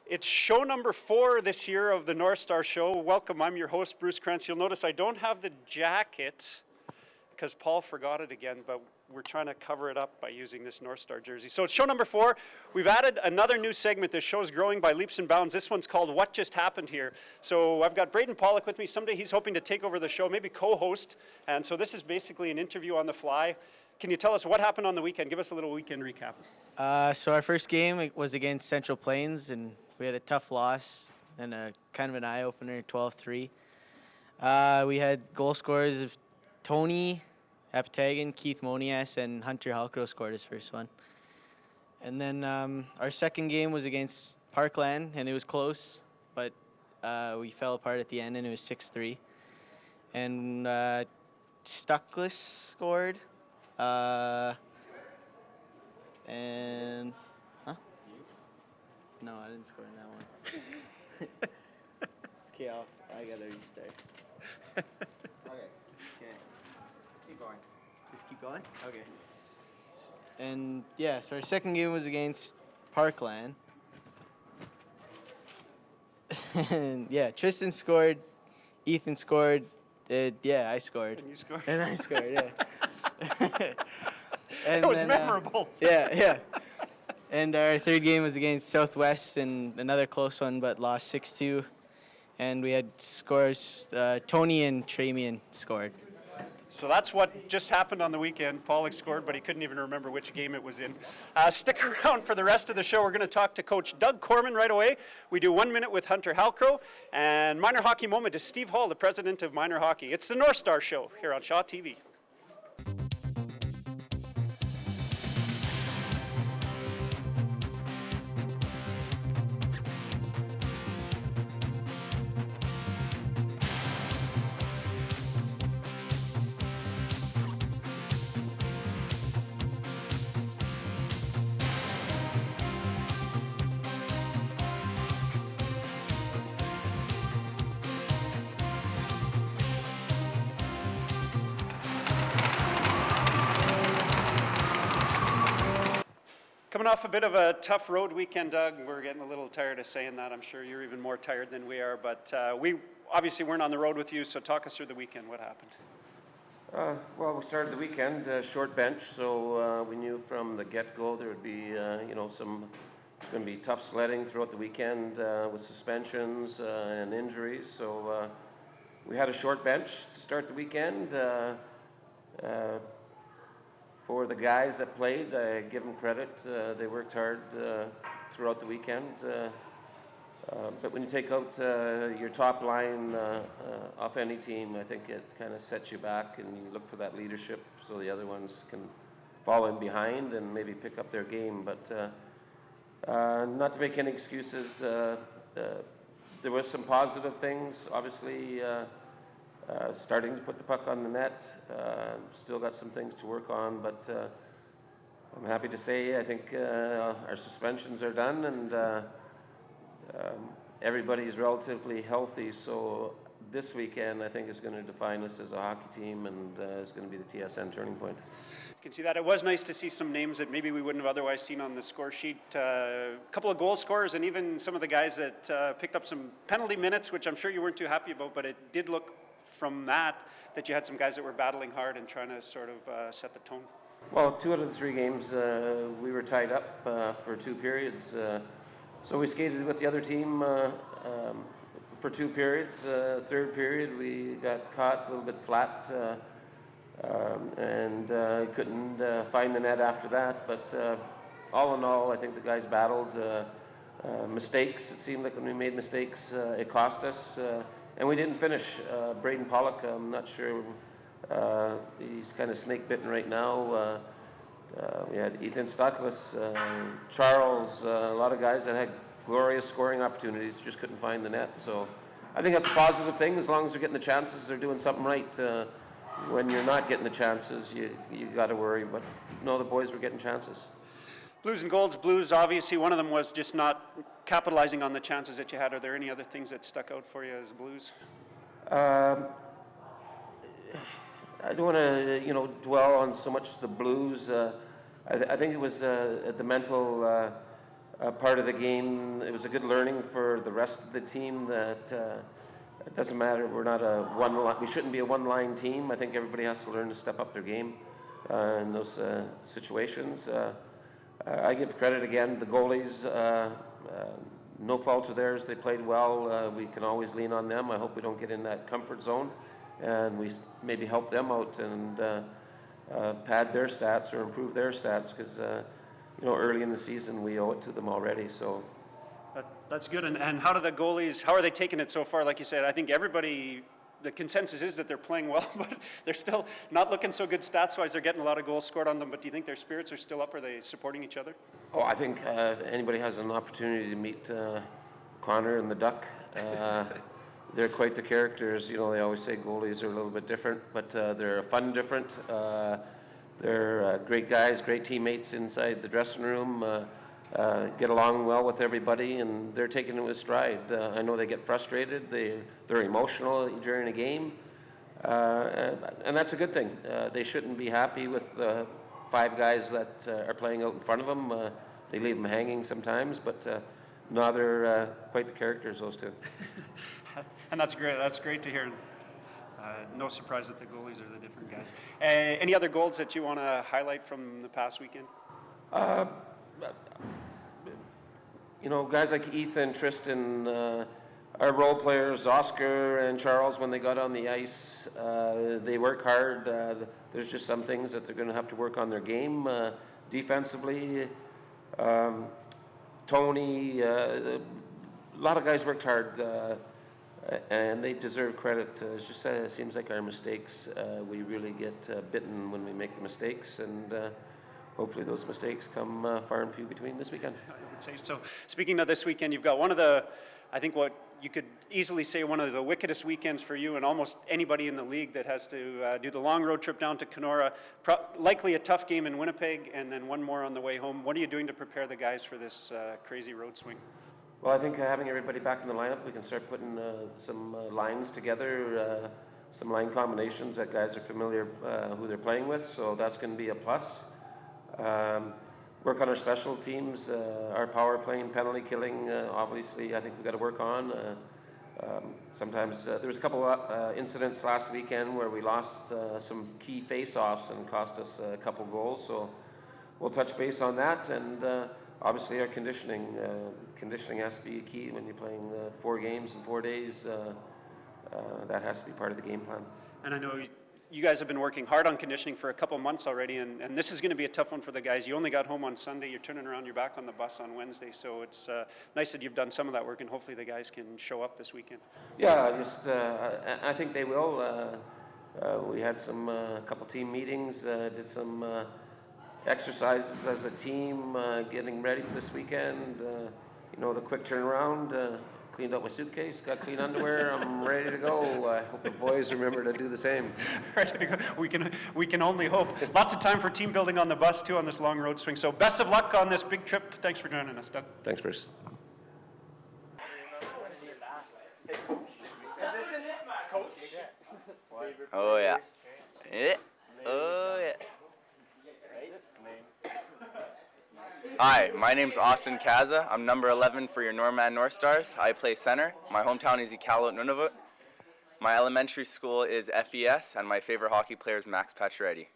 It's show number 4 this year of the Northstars Show. Welcome, I'm your host, Bruce Krantz. You'll notice I don't have the jacket because Paul forgot it again, but we're trying to cover it up by using this Northstar jersey. So it's show number 4. We've added another new segment. This show's growing by leaps and bounds. This one's called What Just Happened Here. So I've got Braden Pollock with me. Someday he's hoping to take over the show, maybe co-host. And so this is basically an interview on the fly. Can you tell us what happened on the weekend? Give us a little weekend recap. So our first game was against Central Plains, and we had a tough loss and a kind of an eye-opener, 12-3. We had goal scorers of Tony Apatagan, Keith Monias, and Hunter Halcrow scored his first one. And then our second game was against Parkland, and it was close, but we fell apart at the end, and it was 6-3. And Stuckless scored. And no, I didn't score in that one. Okay, I gotta restart. Okay. Keep going. Just keep going? Okay. And yeah, so our second game was against Parkland. And yeah, Tristan scored, Ethan scored, I scored. And you scored. And I scored, yeah. And that was memorable. Yeah. And our third game was against Southwest, and another close one, but lost 6-2. And we had scores, Tony and Tramian scored. So that's what just happened on the weekend. Pollock scored, but he couldn't even remember which game it was in. Stick around for the rest of the show. We're going to talk to Coach Doug Korman right away. We do 1 minute with Hunter Halcrow, and Minor Hockey Moment is Steve Hall, the president of Minor Hockey. It's the Northstar Show here on Shaw TV. Coming off a bit of a tough road weekend, Doug. We're getting a little tired of saying that. I'm sure you're even more tired than we are. But we obviously weren't on the road with you, so talk us through the weekend. What happened? Well, we started the weekend short bench, so we knew from the get-go there would be, it's going to be tough sledding throughout the weekend with suspensions and injuries. So we had a short bench to start the weekend. For the guys that played, I give them credit. They worked hard throughout the weekend. But when you take out your top line off any team, I think it kind of sets you back, and you look for that leadership so the other ones can fall in behind and maybe pick up their game. But not to make any excuses, there was some positive things. Obviously, starting to put the puck on the net. Still got some things to work on, but I'm happy to say I think our suspensions are done, and everybody's relatively healthy. So this weekend I think is going to define us as a hockey team, and is going to be the TSN turning point. You can see that. It was nice to see some names that maybe we wouldn't have otherwise seen on the score sheet. A couple of goal scorers, and even some of the guys that picked up some penalty minutes, which I'm sure you weren't too happy about, but it did look from that you had some guys that were battling hard and trying to sort of set the tone. Well, 2 out of the 3 games we were tied up for 2 periods. So we skated with the other team for 2 periods. Third period we got caught a little bit flat and couldn't find the net after that. But all in all, I think the guys battled. Mistakes, it seemed like when we made mistakes, it cost us. And we didn't finish. Braden Pollock, I'm not sure. He's kind of snake bitten right now. We had Ethan Stuckless, Charles, a lot of guys that had glorious scoring opportunities, just couldn't find the net. So I think that's a positive thing. As long as they're getting the chances, they're doing something right. When you're not getting the chances, you got to worry. But no, the boys were getting chances. Blues and Golds. Blues, obviously, one of them was just not capitalizing on the chances that you had. Are there any other things that stuck out for you as Blues? I don't want to, dwell on so much the Blues. I think it was the mental part of the game. It was a good learning for the rest of the team that it doesn't matter. We're not a one line. We shouldn't be a one-line team. I think everybody has to learn to step up their game in those situations. I give credit again. The goalies, no fault of theirs. They played well. We can always lean on them. I hope we don't get in that comfort zone, and we maybe help them out and pad their stats or improve their stats because early in the season we owe it to them already. So. That's good. And how do the goalies, how are they taking it so far? Like you said, I think everybody, the consensus is that they're playing well, but they're still not looking so good stats-wise. They're getting a lot of goals scored on them, but do you think their spirits are still up? Are they supporting each other? Oh, I think anybody has an opportunity to meet Connor and the Duck. They're quite the characters. They always say goalies are a little bit different, but they're fun different. They're great guys, great teammates inside the dressing room. Get along well with everybody, and they're taking it with stride. I know they get frustrated. They're emotional during a game, and that's a good thing. They shouldn't be happy with 5 guys that are playing out in front of them. They leave them hanging sometimes, but no, they're quite the characters, those two. And that's great. That's great to hear. No surprise that the goalies are the different guys. Any other goals that you want to highlight from the past weekend? Guys like Ethan, Tristan, our role players, Oscar and Charles, when they got on the ice, they work hard. There's just some things that they're going to have to work on their game defensively. Tony, a lot of guys worked hard, and they deserve credit. It's just it seems like our mistakes, we really get bitten when we make the mistakes, and hopefully those mistakes come far and few between this weekend. I would say so. Speaking of this weekend, you've got one of the, I think what you could easily say one of the wickedest weekends for you and almost anybody in the league that has to do the long road trip down to Kenora. Likely a tough game in Winnipeg, and then one more on the way home. What are you doing to prepare the guys for this crazy road swing? Well, I think having everybody back in the lineup, we can start putting some lines together, some line combinations that guys are familiar who they're playing with, so that's going to be a plus. Work on our special teams, our power play and penalty killing, obviously I think we've got to work on. Sometimes there was a couple of incidents last weekend where we lost some key face-offs and cost us a couple goals, so we'll touch base on that, and obviously our conditioning has to be key when you're playing 4 games in 4 days. That has to be part of the game plan. And I know you guys have been working hard on conditioning for a couple months already, and this is going to be a tough one for the guys. You only got home on Sunday. You're turning around. You're back on the bus on Wednesday, so it's nice that you've done some of that work, and hopefully the guys can show up this weekend. Yeah, I think they will. We had a couple team meetings, did some exercises as a team, getting ready for this weekend. The quick turnaround. Cleaned up my suitcase, got clean underwear. I'm ready to go. I hope the boys remember to do the same. Ready to go. We can only hope. Lots of time for team building on the bus too on this long road swing. So best of luck on this big trip. Thanks for joining us, Doug. Thanks, Bruce. Oh yeah. Oh yeah. Hi, my name's Austin Kaza. I'm number 11 for your Norman Northstars. I play center. My hometown is Iqaluit, Nunavut. My elementary school is FES, and my favorite hockey player is Max Pacioretty.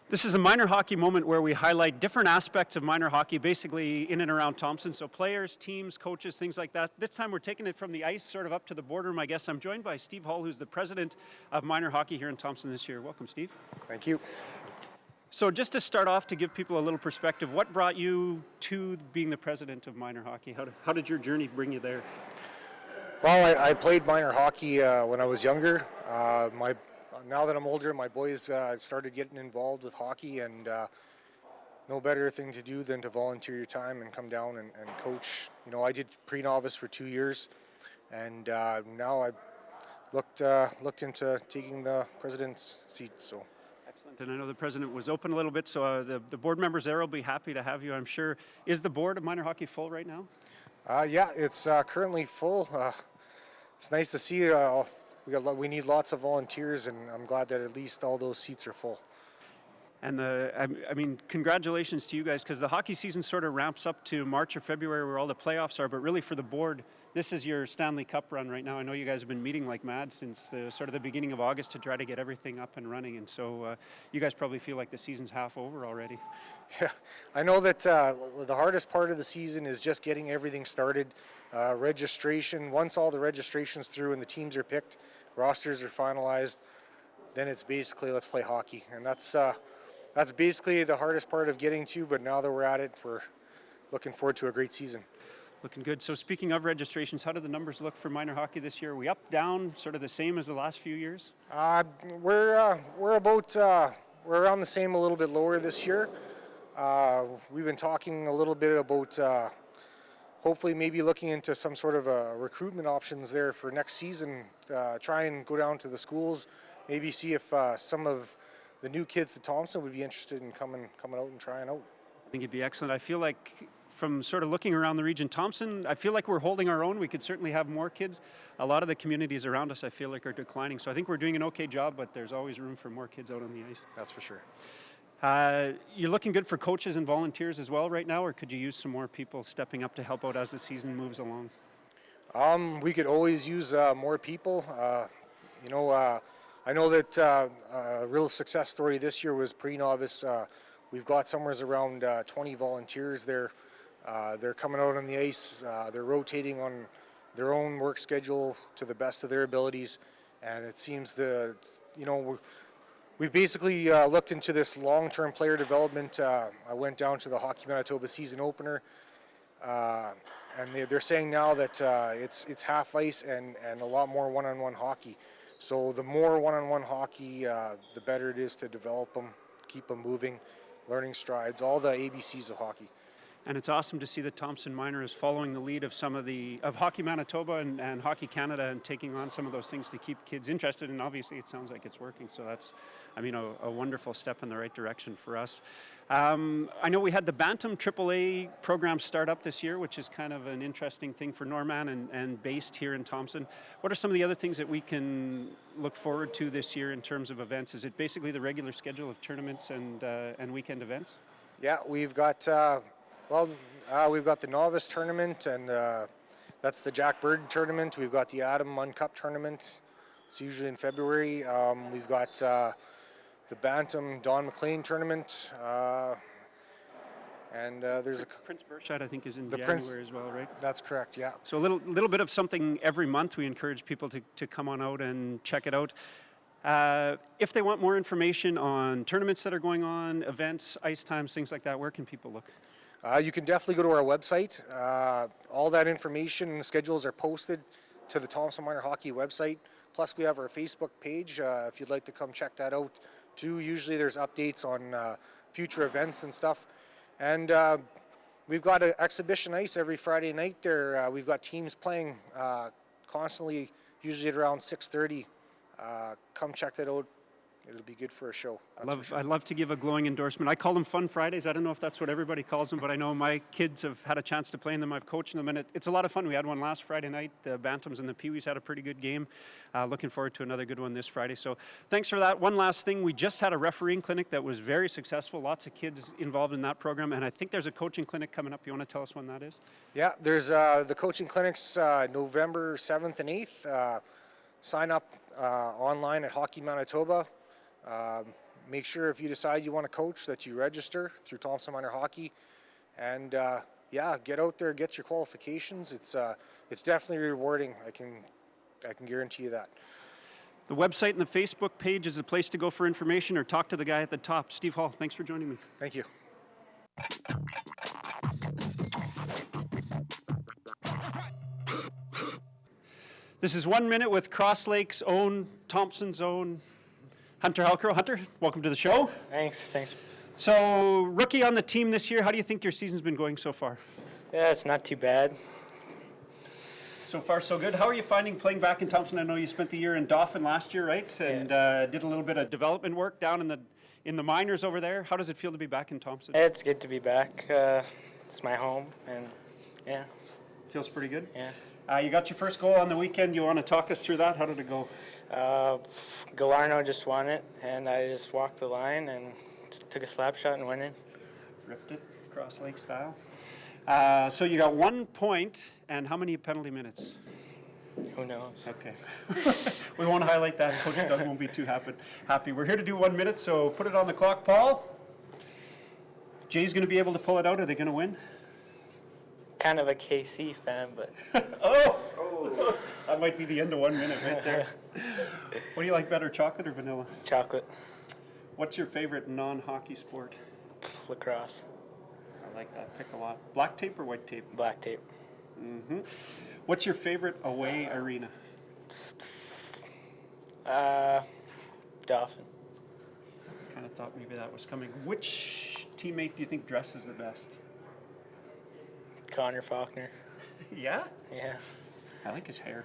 This is a minor hockey moment where we highlight different aspects of minor hockey, basically in and around Thompson. So players, teams, coaches, things like that. This time we're taking it from the ice sort of up to the boardroom, I guess. I'm joined by Steve Hall, who's the president of minor hockey here in Thompson this year. Welcome, Steve. Thank you. So just to start off, to give people a little perspective, what brought you to being the president of minor hockey? How did your journey bring you there? Well, I played minor hockey when I was younger. Now that I'm older, my boys started getting involved with hockey, and no better thing to do than to volunteer your time and come down and coach. I did pre-novice for 2 years, and now I looked into taking the president's seat. So. Excellent. And I know the president was open a little bit, so the board members there will be happy to have you, I'm sure. Is the board of minor hockey full right now? Yeah, it's currently full. It's nice to see. We need lots of volunteers, and I'm glad that at least all those seats are full. And I mean, congratulations to you guys, because the hockey season sort of ramps up to March or February where all the playoffs are, but really for the board, this is your Stanley Cup run right now. I know you guys have been meeting like mad since the sort of the beginning of August to try to get everything up and running, and so you guys probably feel like the season's half over already. Yeah, I know that the hardest part of the season is just getting everything started. Registration, once all the registration's through and the teams are picked, rosters are finalized, then it's basically let's play hockey. And that's basically the hardest part of getting to, but now that we're at it, we're looking forward to a great season. Looking good. So speaking of registrations, how do the numbers look for minor hockey this year? Are we up, down, sort of the same as the last few years? We're around the same, a little bit lower this year. We've been talking a little bit about hopefully maybe looking into some sort of recruitment options there for next season. Try and go down to the schools, maybe see if some of the new kids at Thompson would be interested in coming out and trying out. I think it'd be excellent. I feel like from sort of looking around the region, Thompson, I feel like we're holding our own. We could certainly have more kids. A lot of the communities around us, I feel like, are declining. So I think we're doing an okay job, but there's always room for more kids out on the ice. That's for sure. You're looking good for coaches and volunteers as well right now, or could you use some more people stepping up to help out as the season moves along? We could always use more people. I know that a real success story this year was pre-novice. We've got somewhere around 20 volunteers there. They're coming out on the ice. They're rotating on their own work schedule to the best of their abilities, and it seems we've basically looked into this long-term player development. I went down to the Hockey Manitoba season opener, and they're saying now that it's half ice and a lot more one-on-one hockey. So the more one-on-one hockey, the better it is to develop them, keep them moving, learning strides, all the ABCs of hockey. And it's awesome to see that Thompson Minor is following the lead of of Hockey Manitoba and Hockey Canada and taking on some of those things to keep kids interested. And obviously it sounds like it's working. So that's, a wonderful step in the right direction for us. I know we had the Bantam AAA program start up this year, which is kind of an interesting thing for Norman and based here in Thompson. What are some of the other things that we can look forward to this year in terms of events? Is it basically the regular schedule of tournaments and weekend events? Yeah, we've got we've got the novice tournament, and that's the Jack Bird tournament. We've got the Adam Munn Cup tournament. It's usually in February. We've got the Bantam Don McLean tournament, and there's a Prince Bershad, I think, is in January as well, right? That's correct. Yeah. So a little bit of something every month. We encourage people to come on out and check it out. If they want more information on tournaments that are going on, events, ice times, things like that, where can people look? You can definitely go to our website. All that information and the schedules are posted to the Thompson Minor Hockey website. Plus, we have our Facebook page if you'd like to come check that out too. Usually there's updates on future events and stuff. And we've got an exhibition ice every Friday night there. We've got teams playing constantly, usually at around 6:30. Come check that out. It'll be good for a show. I love to give a glowing endorsement. I call them Fun Fridays. I don't know if that's what everybody calls them, but I know my kids have had a chance to play in them. I've coached them, and it's a lot of fun. We had one last Friday night. The Bantams and the Pee-wees had a pretty good game. Looking forward to another good one this Friday. So thanks for that. One last thing. We just had a refereeing clinic that was very successful. Lots of kids involved in that program, and I think there's a coaching clinic coming up. You want to tell us when that is? Yeah, there's the coaching clinics November 7th and 8th. Sign up online at Hockey Manitoba. Make sure if you decide you want to coach that you register through Thompson Minor Hockey, and get out there, get your qualifications. It's definitely rewarding. I can guarantee you that. The website and the Facebook page is the place to go for information, or talk to the guy at the top. Steve Hall, thanks for joining me. Thank you. This is 1 Minute with Cross Lake's own, Thompson's own, Hunter Halcrow. Hunter, welcome to the show. Thanks. So, rookie on the team this year, how do you think your season's been going so far? Yeah, it's not too bad. So far, so good. How are you finding playing back in Thompson? I know you spent the year in Dauphin last year, right? And did a little bit of development work down in the minors over there. How does it feel to be back in Thompson? It's good to be back. It's my home, and yeah. Feels pretty good? Yeah. You got your first goal on the weekend. You want to talk us through that? How did it go? Galarno just won it, and I just walked the line and Just took a slap shot and went in. Ripped it, cross lake style. So you got 1 point, and how many penalty minutes? Who knows? Okay. We won't highlight that. Coach Doug won't be too happy. We're here to do 1 minute, so put it on the clock, Paul. Jay's going to be able to pull it out. Are they going to win? Kind of a KC fan, but Oh! That might be the end of 1 minute right there. What do you like better, chocolate or vanilla? chocolate. What's your favorite non-hockey sport? Lacrosse. I like that pick a lot. Black tape or white tape? Black tape. Mm-hmm. What's your favorite away arena? Dolphin. Kind of thought maybe that was coming. Which teammate do you think dresses the best? Connor Faulkner. Yeah? Yeah. I like his hair.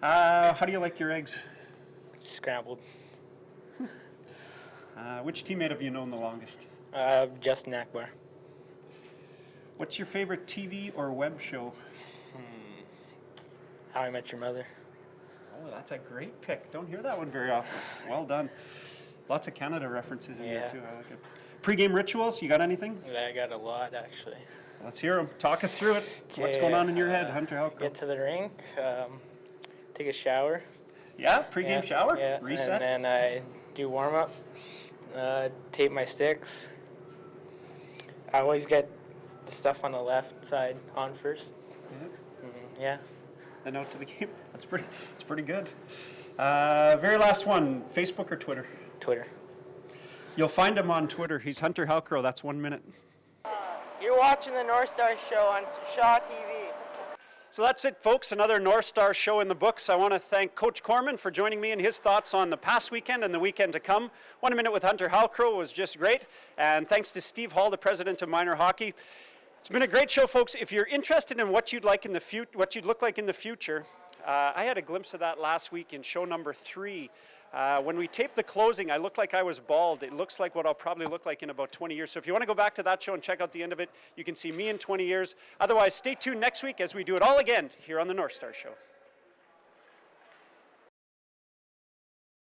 How do you like your eggs? Scrambled. Which teammate have you known the longest? Justin Akbar. What's your favorite TV or web show? How I Met Your Mother. Oh, that's a great pick. Don't hear that one very often. Well done. Lots of Canada references in there Yeah. too. I like it. Pre-game rituals, you got anything? I got a lot, actually. Let's hear them. Talk us through it. What's going on in your head, Hunter Halcrow? Get to the rink, take a shower. Yeah, pre-game shower, Yeah, reset. and then I do warm-up, tape my sticks. I always get the stuff on the left side on first. Yeah. Then out to the game. That's pretty good. Very last one, Facebook or Twitter? Twitter. You'll find him on Twitter. He's Hunter Halcrow. That's 1 minute. You're watching the Northstars Show on Shaw TV. So that's it, folks. Another Northstars Show in the books. I want to thank Coach Korman for joining me and his thoughts on the past weekend and the weekend to come. 1 minute with Hunter Halcrow was just great. And thanks to Steve Hall, the president of minor hockey. It's been a great show, folks. If you're interested in what you'd like in the what you'd look like in the future, I had a glimpse of that last week in show number 3. When we taped the closing, I looked like I was bald. It looks like what I'll probably look like in about 20 years. So if you want to go back to that show and check out the end of it, you can see me in 20 years. Otherwise, stay tuned next week as we do it all again here on the Northstars Show.